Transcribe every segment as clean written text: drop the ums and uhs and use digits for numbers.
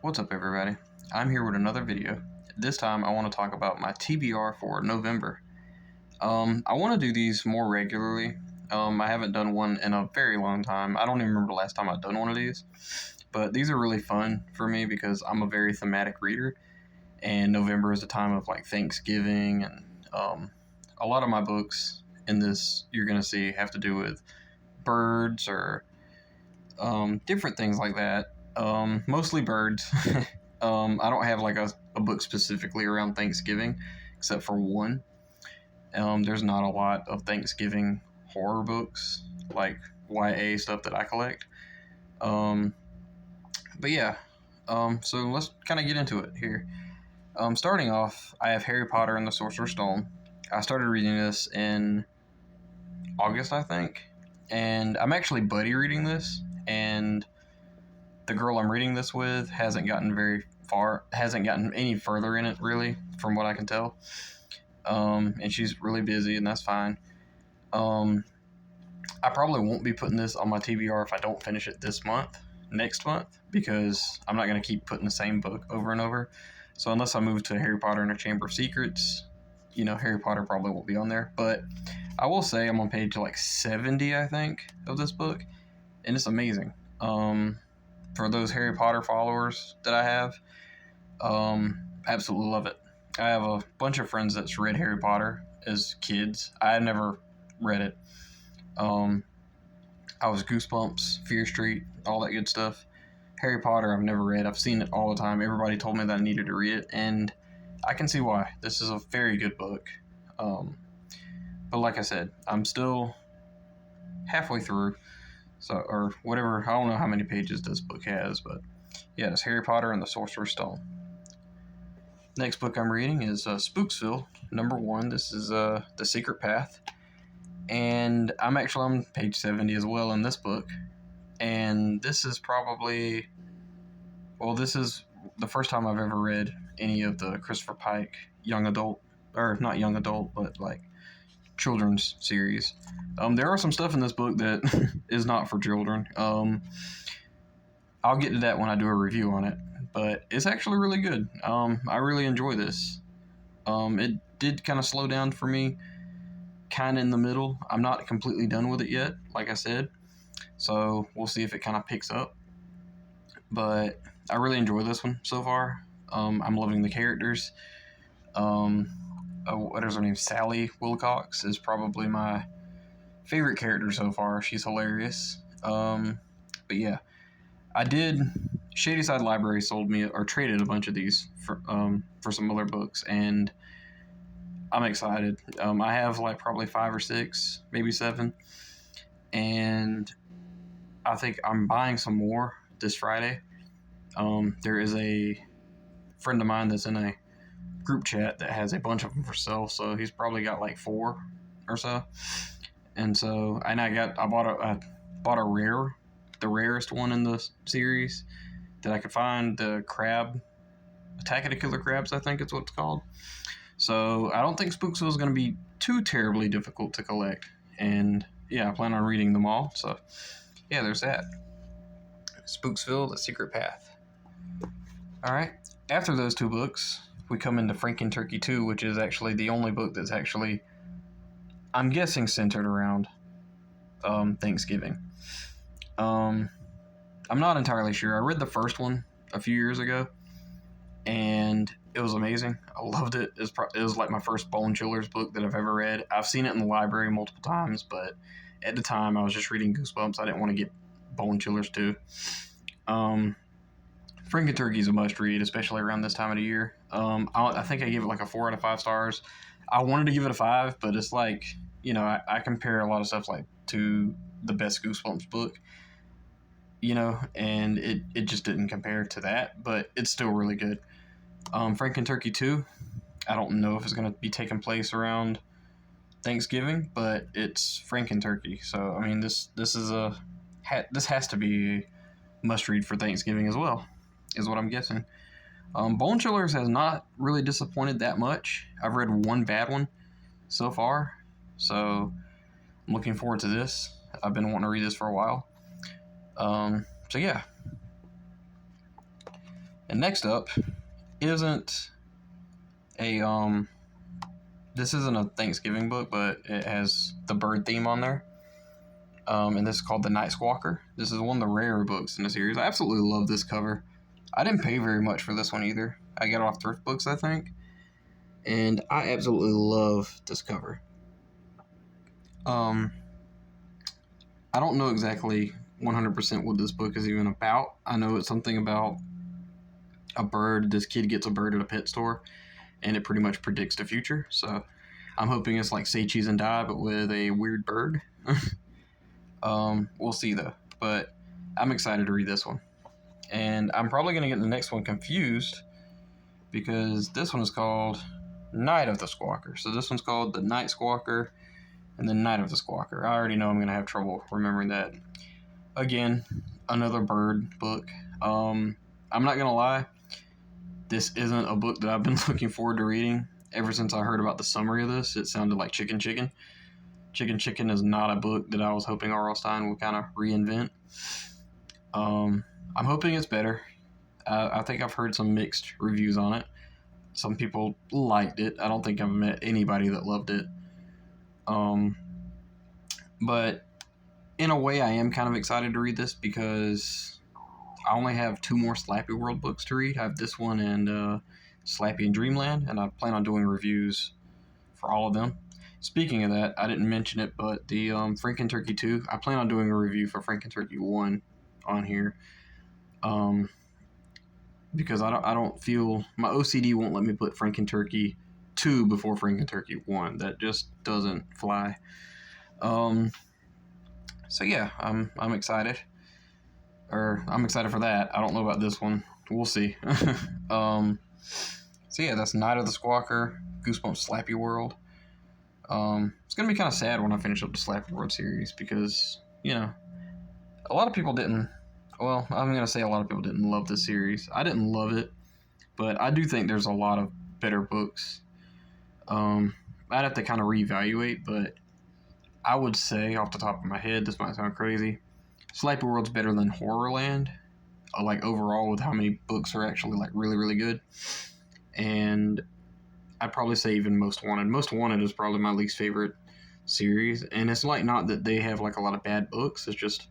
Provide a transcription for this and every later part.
What's up, everybody? I'm here with another video. This time I want to talk about my TBR for November. I want to do these more regularly. I haven't done one in a very long time. I don't even remember the last time I've done one of these. But these are really fun for me because I'm a very thematic reader, and November is a time of like Thanksgiving, and a lot of my books in this you're going to see have to do with birds or different things like that. Mostly birds. I don't have like a book specifically around Thanksgiving, except for one. There's not a lot of Thanksgiving horror books, like YA stuff that I collect. Um, but yeah, so let's kind of get into it here. Starting off, I have Harry Potter and the Sorcerer's Stone. I started reading this in August, I think, and I'm actually buddy reading this, and the girl I'm reading this with hasn't gotten very far, hasn't gotten any further in it, really, from what I can tell. And she's really busy, and that's fine. I probably won't be putting this on my TBR if I don't finish it next month, because I'm not going to keep putting the same book over and over. So unless I move to Harry Potter and the Chamber of Secrets, Harry Potter probably won't be on there. But I will say I'm on page like 70, I think, of this book, and it's amazing. For those Harry Potter followers that I have, absolutely love it. I have a bunch of friends that's read Harry Potter as kids. I had never read it. I was Goosebumps, Fear Street, all that good stuff. Harry Potter I've never read. I've seen it all the time. Everybody told me that I needed to read it, and I can see why. This is a very good book. But like I said, I'm still halfway through. So, or whatever, I don't know how many pages this book has, but yeah, it's Harry Potter and the Sorcerer's Stone. Next book I'm reading is Spooksville, #1. This is The Secret Path, and I'm actually on page 70 as well in this book, and this is this is the first time I've ever read any of the Christopher Pike young adult, or not young adult, but like children's series. There are some stuff in this book that is not for children. I'll get to that when I do a review on it, but it's actually really good. I really enjoy this. It did kind of slow down for me, kind of in the middle. I'm not completely done with it yet, like I said, so we'll see if it kind of picks up. But I really enjoy this one so far. I'm loving the characters. What is her name? Sally Wilcox is probably my favorite character so far. She's hilarious. But yeah, Shadyside Library sold me or traded a bunch of these for some other books, and I'm excited. I have like probably 5 or 6, maybe 7, and I think I'm buying some more this Friday. There is a friend of mine that's in a group chat that has a bunch of them for sale, so he's probably got like 4 or so. And I bought a rare, the rarest one in the series that I could find, the crab, Attack of the Killer Crabs, I think it's what it's called. So I don't think Spooksville is going to be too terribly difficult to collect. And yeah, I plan on reading them all. So yeah, there's that. Spooksville, The Secret Path. All right. After those 2 books, we come into Franken Turkey 2, which is actually the only book that's actually, I'm guessing, centered around Thanksgiving. I'm not entirely sure. I read the first one a few years ago, and it was amazing. I loved it. It was like my first Bone Chillers book that I've ever read. I've seen it in the library multiple times, but at the time I was just reading Goosebumps. I didn't want to get Bone Chillers too. Franken Turkey is a must read, especially around this time of the year. I think I gave it like a 4 out of 5 stars. I wanted to give it a 5, but it's like, I compare a lot of stuff like to the best Goosebumps book, and it just didn't compare to that, but it's still really good. Franken Turkey 2, I don't know if it's going to be taking place around Thanksgiving, but it's Franken Turkey, so I mean this has to be a must read for Thanksgiving as well, is what I'm guessing. Bone Chillers has not really disappointed that much. I've read one bad one so far, so I'm looking forward to this. I've been wanting to read this for a while. So yeah. And next up isn't a this isn't a Thanksgiving book, but it has the bird theme on there. And this is called The Night Squawker. This is one of the rarer books in the series. I absolutely love this cover. I didn't pay very much for this one either. I got it off Thrift Books, I think. And I absolutely love this cover. I don't know exactly 100% what this book is even about. I know it's something about a bird. This kid gets a bird at a pet store, and it pretty much predicts the future. So I'm hoping it's like Say Cheese and Die, but with a weird bird. We'll see though. But I'm excited to read this one. And I'm probably going to get the next one confused because this one is called Night of the Squawker. So this one's called The Night Squawker and then Night of the Squawker. I already know I'm going to have trouble remembering that. Again, another bird book. I'm not going to lie. This isn't a book that I've been looking forward to reading. Ever since I heard about the summary of this, it sounded like Chicken Chicken. Chicken Chicken is not a book that I was hoping R.L. Stine would kind of reinvent. I'm hoping it's better. I think I've heard some mixed reviews on it. Some people liked it. I don't think I've met anybody that loved it. But in a way, I am kind of excited to read this because I only have 2 more Slappy World books to read. I have this one and Slappy in Dreamland, and I plan on doing reviews for all of them. Speaking of that, I didn't mention it, but the Franken-Turkey 2, I plan on doing a review for Franken-Turkey 1 on here. Because I don't feel my OCD won't let me put Franken-Turkey 2 before Franken-Turkey 1. That just doesn't fly. So yeah, I'm excited. I'm excited for that. I don't know about this one. We'll see. So yeah, that's Night of the Squawker, Goosebumps Slappy World. It's gonna be kind of sad when I finish up the Slappy World series because, you know, a lot of people didn't. Well, I'm gonna say a lot of people didn't love this series. I didn't love it, but I do think there's a lot of better books. I'd have to kind of reevaluate, but I would say off the top of my head, this might sound crazy, Slappy World's better than Horrorland, like overall with how many books are actually like really, really good. And I'd probably say even Most Wanted. Most Wanted is probably my least favorite series, and it's like not that they have like a lot of bad books, it's just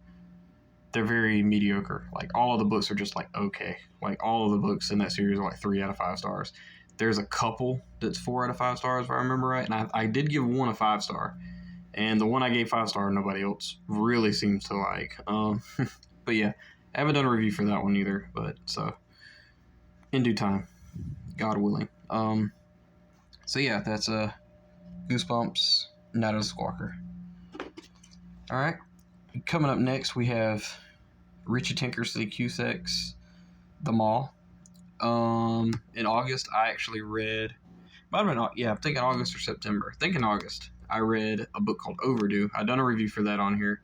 they're very mediocre. Like all of the books are just like okay. Like all of the books in that series are like 3 out of 5 stars. There's a couple that's 4 out of 5 stars if I remember right, and I did give one a 5 star. And the one I gave 5 star, nobody else really seems to like. But yeah, I haven't done a review for that one either. But so, in due time, God willing. So yeah, that's Goosebumps, Night of the Squawker. All right, coming up next we have Richie Tinkersley Cusick's The Mall. In August, I actually read. Might have been, yeah, I'm thinking August or September. I think in August. I read a book called Overdue. I've done a review for that on here.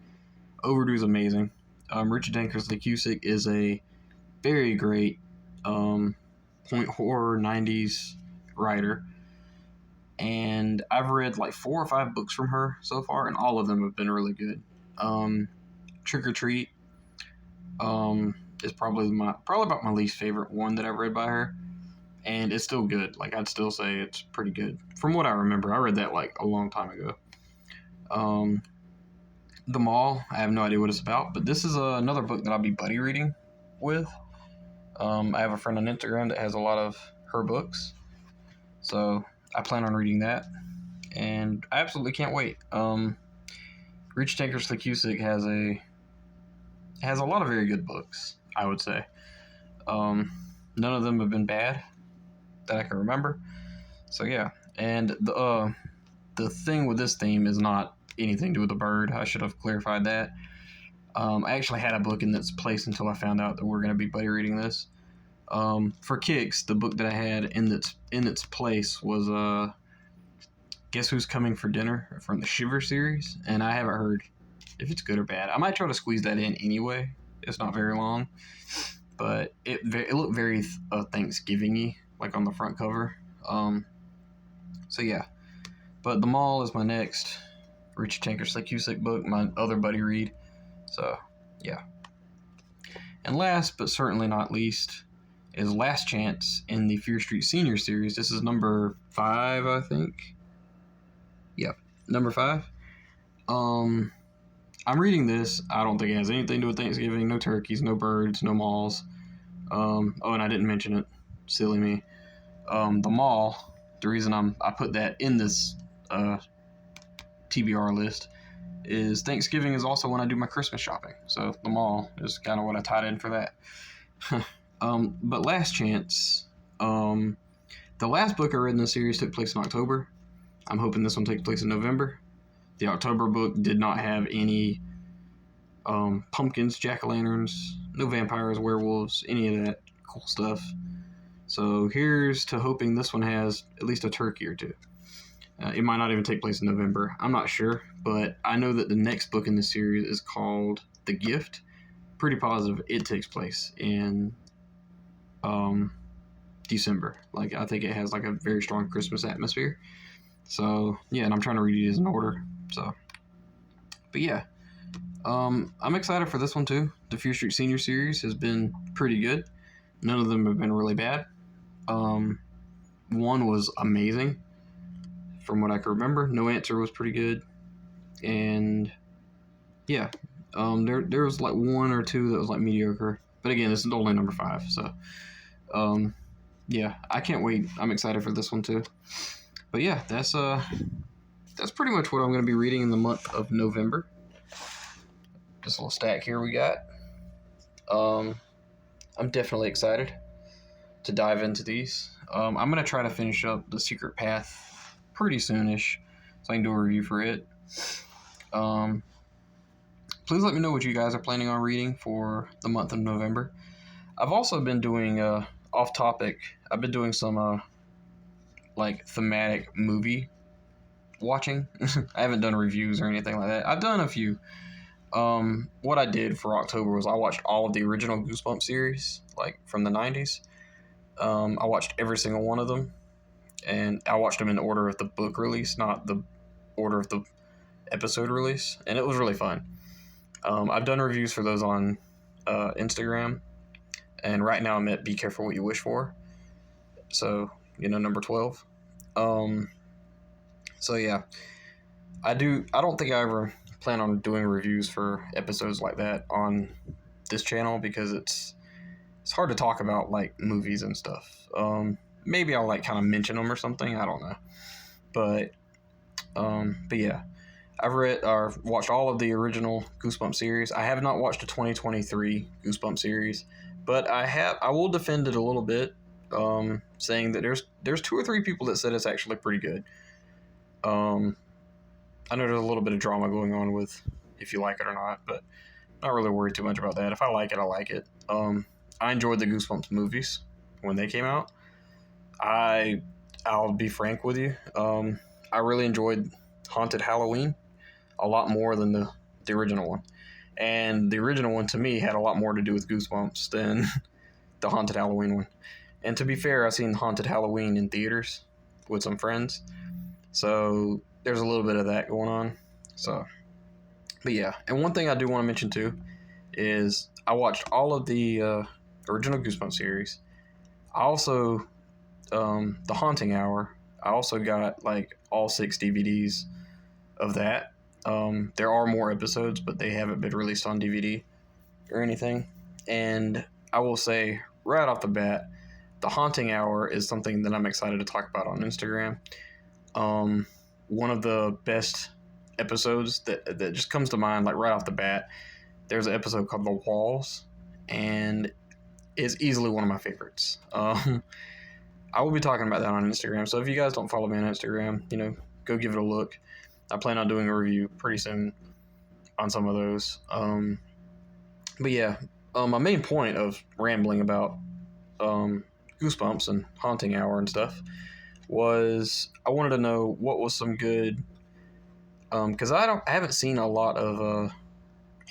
Overdue is amazing. Richard Dinklage Cusick is a very great point horror 90s writer. And I've read like 4 or 5 books from her so far, and all of them have been really good. Trick or Treat is probably about my least favorite one that I've read by her. And it's still good. Like, I'd still say it's pretty good. From what I remember, I read that, like, a long time ago. The Mall, I have no idea what it's about. But this is another book that I'll be buddy reading with. I have a friend on Instagram that has a lot of her books. So, I plan on reading that. And I absolutely can't wait. Richie Tinkersley Cusick has a lot of very good books, I would say. None of them have been bad that I can remember. So yeah, and the thing with this theme is not anything to do with the bird. I should have clarified that. I actually had a book in its place until I found out that we're going to be buddy reading this. For kicks, the book that I had in its place was Guess Who's Coming for Dinner from the Shiver series, and I haven't heard if it's good or bad. I might try to squeeze that in anyway. It's not very long, but it looked very Thanksgiving-y, like on the front cover. So yeah, but The Mall is my next Richie Tinkersley Cusick book, my other buddy read. So yeah, and last but certainly not least is Last Chance in the Fear Street Senior series. This is number 5, I think. Yep, number 5. I'm reading this. I don't think it has anything to do with Thanksgiving. No turkeys, no birds, no malls. And I didn't mention it. Silly me. The mall. The reason I put that in this TBR list is Thanksgiving is also when I do my Christmas shopping. So the mall is kind of what I tied in for that. But Last Chance. The last book I read in the series took place in October. I'm hoping this one takes place in November. The October book did not have any pumpkins, jack-o'-lanterns, no vampires, werewolves, any of that cool stuff. So here's to hoping this one has at least a turkey or two. It might not even take place in November. I'm not sure, but I know that the next book in the series is called The Gift. Pretty positive it takes place in December. Like, I think it has like a very strong Christmas atmosphere. So yeah, and I'm trying to read these in order. So, but yeah, I'm excited for this one too. The Fear Street Senior series has been pretty good. None of them have been really bad. One was amazing, from what I can remember. No Answer was pretty good, and yeah, there was like 1 or 2 that was like mediocre. But again, this is only number 5, so yeah, I can't wait. I'm excited for this one too. But yeah, that's pretty much what I'm going to be reading in the month of November. Just a little stack here we got. I'm definitely excited to dive into these. I'm going to try to finish up The Secret Path pretty soonish, so I can do a review for it. Please let me know what you guys are planning on reading for the month of November. I've also been doing, off topic, I've been doing some, like, thematic movie watching. I haven't done reviews or anything like that. I've done a few. What I did for October was I watched all of the original Goosebumps series, like, from the 90s. I watched every single one of them, and I watched them in the order of the book release, not the order of the episode release, and it was really fun. I've done reviews for those on Instagram, and right now I'm at Be Careful What You Wish For, so, number 12. So yeah, I don't think I ever plan on doing reviews for episodes like that on this channel, because it's hard to talk about, like, movies and stuff. Maybe I'll, like, kind of mention them or something, I don't know, but yeah, I've watched all of the original Goosebumps series. I have not watched the 2023 Goosebumps series, but I will defend it a little bit, saying that there's 2 or 3 people that said it's actually pretty good. I know there's a little bit of drama going on with if you like it or not, but not really worried too much about that. If I like it, I like it. I enjoyed the Goosebumps movies when they came out. I'll be frank with you. I really enjoyed Haunted Halloween a lot more than the original one. And the original one, to me, had a lot more to do with Goosebumps than the Haunted Halloween one. And to be fair, I've seen Haunted Halloween in theaters with some friends, so there's a little bit of that going on. So, but yeah. And one thing I do want to mention too is I watched all of the original Goosebumps series. I also, The Haunting Hour, I also got like all 6 DVDs of that. There are more episodes, but they haven't been released on DVD or anything. And I will say right off the bat, The Haunting Hour is something that I'm excited to talk about on Instagram. One of the best episodes that just comes to mind, like right off the bat, there's an episode called The Walls, and it's easily one of my favorites. I will be talking about that on Instagram, so if you guys don't follow me on Instagram, go give it a look. I plan on doing a review pretty soon on some of those. But yeah, my main point of rambling about Goosebumps and Haunting Hour and stuff was I wanted to know what was some good, because I haven't seen a lot of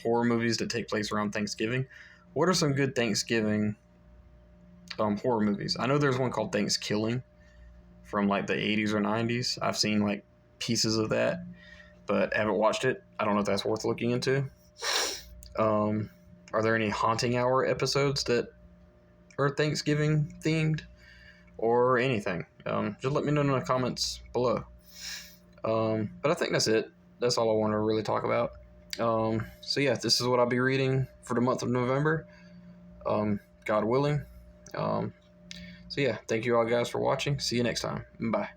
horror movies that take place around Thanksgiving. What are some good Thanksgiving horror movies? I know there's one called Thanksgiving from like the 80s or 90s. I've seen like pieces of that, but haven't watched it. I don't know if that's worth looking into. Are there any Haunting Hour episodes that or Thanksgiving themed or anything. Just let me know in the comments below. But I think that's it. That's all I want to really talk about. So yeah, this is what I'll be reading for the month of November. God willing. So yeah, thank you all guys for watching. See you next time. Bye.